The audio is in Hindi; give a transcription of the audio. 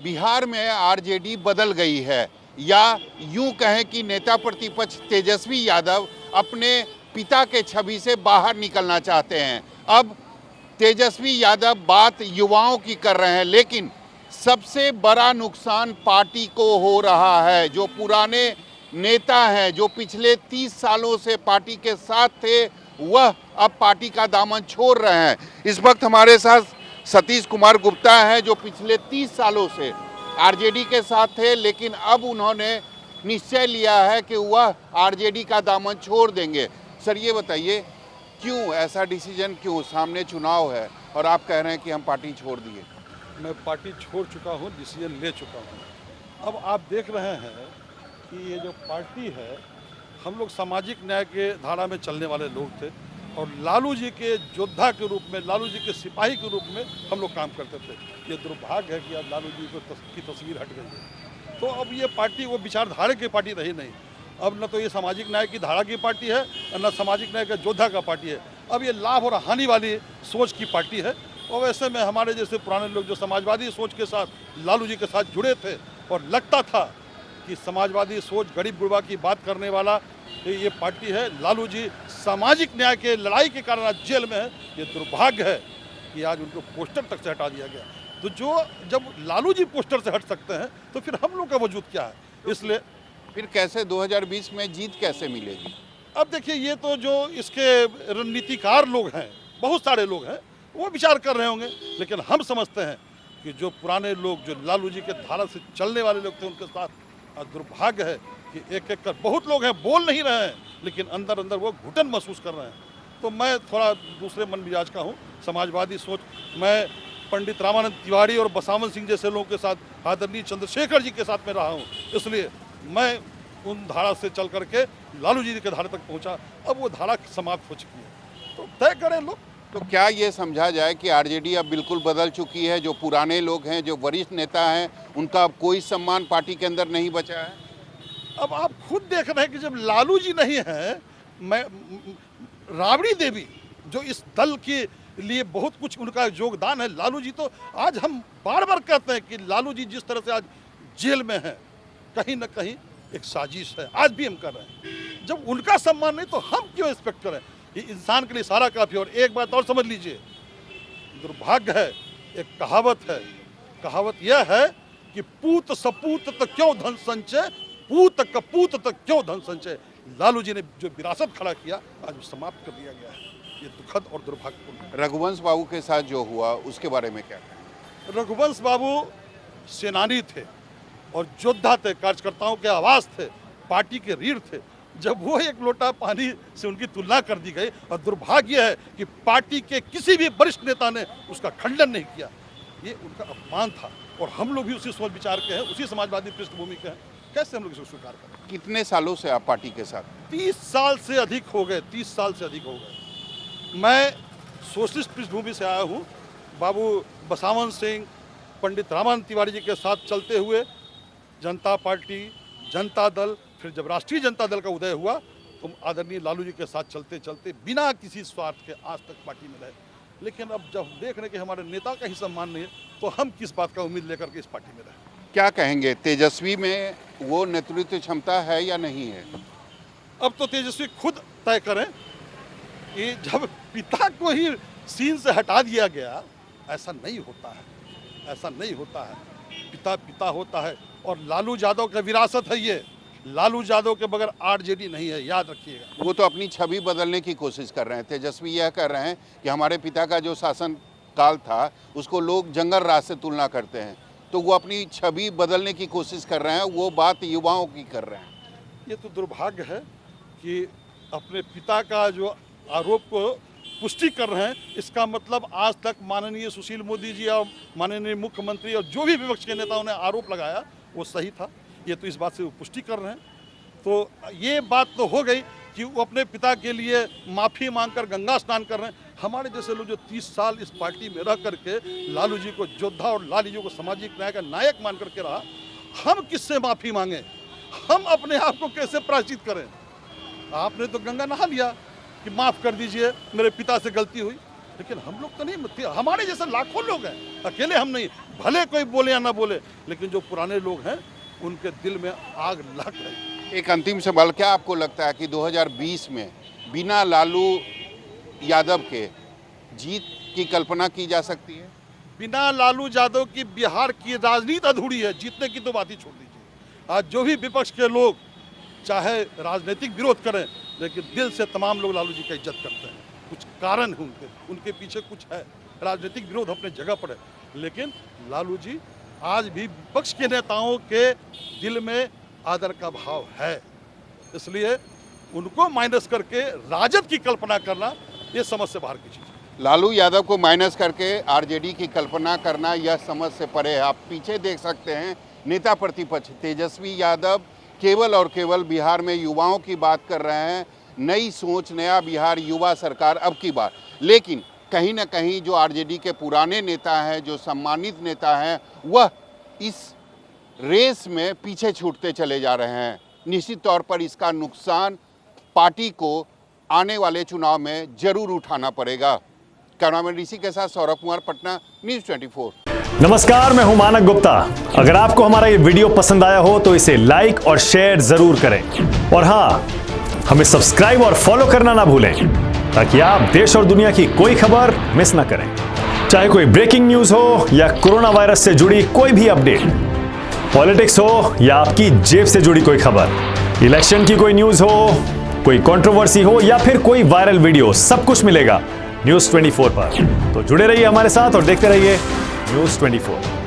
बिहार में आरजेडी बदल गई है, या यूं कहें कि नेता प्रतिपक्ष तेजस्वी यादव अपने पिता के छवि से बाहर निकलना चाहते हैं। अब तेजस्वी यादव बात युवाओं की कर रहे हैं, लेकिन सबसे बड़ा नुकसान पार्टी को हो रहा है। जो पुराने नेता हैं, जो पिछले 30 सालों से पार्टी के साथ थे, वह अब पार्टी का दामन छोड़ रहे हैं। इस वक्त हमारे साथ सतीश कुमार गुप्ता हैं, जो पिछले 30 सालों से आरजेडी के साथ थे, लेकिन अब उन्होंने निश्चय लिया है कि वह आरजेडी का दामन छोड़ देंगे। सर, ये बताइए क्यों ऐसा डिसीजन, क्यों? सामने चुनाव है और आप कह रहे हैं कि हम पार्टी छोड़ दिए। मैं पार्टी छोड़ चुका हूँ, डिसीजन ले चुका हूँ। अब आप देख रहे हैं कि ये जो पार्टी है, हम लोग सामाजिक न्याय के धारा में चलने वाले लोग थे और लालू जी के योद्धा के रूप में, लालू जी के सिपाही के रूप में हम लोग काम करते थे। ये दुर्भाग्य है कि आज लालू जी की तस्वीर हट गई है। तो अब ये पार्टी वो विचारधारा की पार्टी रही नहीं। अब न तो ये सामाजिक न्याय की धारा की पार्टी है और न सामाजिक न्याय का योद्धा का पार्टी है। अब ये लाभ और हानि वाली सोच की पार्टी है। और वैसे में हमारे जैसे पुराने लोग जो समाजवादी सोच के साथ लालू जी के साथ जुड़े थे और लगता था कि समाजवादी सोच, गरीब गुरबा की बात करने वाला ये पार्टी है, लालू जी सामाजिक न्याय के लड़ाई के कारण आज जेल में है। ये दुर्भाग्य है कि आज उनको पोस्टर तक से हटा दिया गया। तो जब लालू जी पोस्टर से हट सकते हैं तो फिर हम लोग का वजूद क्या है? इसलिए फिर कैसे 2020 में जीत कैसे मिलेगी? अब देखिए, ये तो जो इसके रणनीतिकार लोग हैं, बहुत सारे लोग हैं, वो विचार कर रहे होंगे। लेकिन हम समझते हैं कि जो पुराने लोग, जो लालू जी के धारा से चलने वाले लोग थे, उनके साथ दुर्भाग्य है कि एक एक कर बहुत लोग हैं, बोल नहीं रहे हैं, लेकिन अंदर अंदर वो घुटन महसूस कर रहे हैं। तो मैं थोड़ा दूसरे मन मिजाज का हूँ, समाजवादी सोच। मैं पंडित रामानंद तिवारी और बसावन सिंह जैसे लोगों के साथ, आदरणीय चंद्रशेखर जी के साथ में रहा हूँ, इसलिए मैं उन धारा से चल करके लालू जी के धारा तक पहुँचा। अब वो धारा समाप्त हो चुकी है, तो तय करें लोग। तो क्या ये समझा जाए कि आरजेडी अब बिल्कुल बदल चुकी है? जो पुराने लोग हैं, जो वरिष्ठ नेता हैं, उनका अब कोई सम्मान पार्टी के अंदर नहीं बचा है? अब आप खुद देख रहे हैं कि जब लालू जी नहीं है, मैं राबड़ी देवी जो इस दल के लिए बहुत कुछ उनका योगदान है, लालू जी तो आज हम बार बार कहते हैं कि लालू जी जिस तरह से आज जेल में हैं, कहीं ना कहीं एक साजिश है। आज भी हम कर रहे हैं। जब उनका सम्मान नहीं तो हम क्यों एक्सपेक्ट करें? ये इंसान के लिए सारा काफी। और एक बात और समझ लीजिए, दुर्भाग्य है, एक कहावत है, कहावत यह है कि पूत सपूत तक क्यों धन संचय, पूत कपूत तक क्यों धन संचय। लालू जी ने जो विरासत खड़ा किया, आज वो समाप्त कर दिया गया है। ये दुखद और दुर्भाग्यपूर्ण। रघुवंश बाबू के साथ जो हुआ, उसके बारे में क्या कहें? रघुवंश बाबू सेनानी थे और योद्धा थे, कार्यकर्ताओं के आवाज थे, पार्टी के रीढ़ थे। जब वो एक लोटा पानी से उनकी तुलना कर दी गई, और दुर्भाग्य है कि पार्टी के किसी भी वरिष्ठ नेता ने उसका खंडन नहीं किया। ये उनका अपमान था और हम लोग भी उसी सोच विचार के हैं, उसी समाजवादी पृष्ठभूमि के हैं। कैसे हम लोग इसको स्वीकार करें? कितने सालों से आप पार्टी के साथ? 30 साल से अधिक हो गए, 30 साल से अधिक हो गए। मैं सोशलिस्ट पृष्ठभूमि से आया हूँ। बाबू बसावन सिंह, पंडित रामानंद तिवारी जी के साथ चलते हुए जनता पार्टी, जनता दल, फिर जब राष्ट्रीय जनता दल का उदय हुआ तो आदरणीय लालू जी के साथ चलते चलते बिना किसी स्वार्थ के आज तक पार्टी में रहे। लेकिन अब जब देख रहे हैं कि हमारे नेता का ही सम्मान नहीं है, तो हम किस बात का उम्मीद लेकर के इस पार्टी में रहे? क्या कहेंगे, तेजस्वी में वो नेतृत्व क्षमता है या नहीं है? अब तो तेजस्वी खुद तय करें कि जब पिता को ही सीन से हटा दिया गया, ऐसा नहीं होता है, ऐसा नहीं होता है। पिता पिता होता है और लालू यादव का विरासत है ये। लालू यादव के बगैर आरजेडी नहीं है, याद रखिएगा। वो तो अपनी छवि बदलने की कोशिश कर रहे हैं। तेजस्वी यह कर रहे हैं कि हमारे पिता का जो शासन काल था, उसको लोग जंगल राज से तुलना करते हैं, तो वो अपनी छवि बदलने की कोशिश कर रहे हैं। वो बात युवाओं की कर रहे हैं। ये तो दुर्भाग्य है कि अपने पिता का जो आरोप को पुष्टि कर रहे हैं। इसका मतलब आज तक माननीय सुशील मोदी जी और माननीय मुख्यमंत्री और जो भी विपक्ष के नेताओं ने आरोप लगाया वो सही था। ये तो इस बात से वो पुष्टि कर रहे हैं। तो ये बात तो हो गई कि वो अपने पिता के लिए माफ़ी मांगकर गंगा स्नान कर रहे हैं। हमारे जैसे लोग जो 30 साल इस पार्टी में रह करके लालू जी को योद्धा और लालू जी को सामाजिक न्याय का नायक मान करके रहा, हम किससे माफ़ी मांगें? हम अपने आप को कैसे प्रायश्चित करें? आपने तो गंगा नहा लिया कि माफ़ कर दीजिए, मेरे पिता से गलती हुई। लेकिन हम लोग तो नहीं, हमारे जैसे लाखों लोग हैं, अकेले हम नहीं। भले कोई बोले या ना बोले, लेकिन जो पुराने लोग हैं उनके दिल में आग लग रही। एक अंतिम सवाल, क्या आपको लगता है कि 2020 में बिना लालू यादव के जीत की कल्पना की जा सकती है? बिना लालू यादव की बिहार की राजनीति अधूरी है। जीतने की तो बात ही छोड़ दीजिए। आज जो भी विपक्ष के लोग चाहे राजनीतिक विरोध करें, लेकिन दिल से तमाम लोग लालू जी का इज्जत करते हैं। कुछ कारण है उनके पीछे कुछ है। राजनीतिक विरोध अपने जगह पर है, लेकिन लालू जी आज भी विपक्ष के नेताओं के दिल में आदर का भाव है। इसलिए उनको माइनस करके राजद की कल्पना करना ये समझ से बाहर की चीज़ है। लालू यादव को माइनस करके आरजेडी की कल्पना करना यह समझ से परे है। आप पीछे देख सकते हैं, नेता प्रतिपक्ष तेजस्वी यादव केवल और केवल बिहार में युवाओं की बात कर रहे हैं। नई सोच, नया बिहार, युवा सरकार अब की बात। लेकिन कहीं ना कहीं जो आरजेडी के पुराने नेता हैं, जो सम्मानित नेता हैं, वह इस रेस में पीछे छूटते चले जा रहे हैं। निश्चित तौर पर इसका नुकसान पार्टी को आने वाले चुनाव में जरूर उठाना पड़ेगा। कैमरामैन ऋषि के साथ सौरभ कुमार, पटना, न्यूज़ 24। नमस्कार, मैं हूं मानक गुप्ता। अगर आपको हमारा ये वीडियो पसंद आया हो तो इसे लाइक और शेयर जरूर करें, और हाँ, हमें सब्सक्राइब और फॉलो करना ना भूलें, ताकि आप देश और दुनिया की कोई खबर मिस ना करें। चाहे कोई ब्रेकिंग न्यूज हो या कोरोना वायरस से जुड़ी कोई भी अपडेट, पॉलिटिक्स हो या आपकी जेब से जुड़ी कोई खबर, इलेक्शन की कोई न्यूज हो, कोई कंट्रोवर्सी हो या फिर कोई वायरल वीडियो, सब कुछ मिलेगा न्यूज़ 24 पर। तो जुड़े रहिए हमारे साथ और देखते रहिए न्यूज़ 24।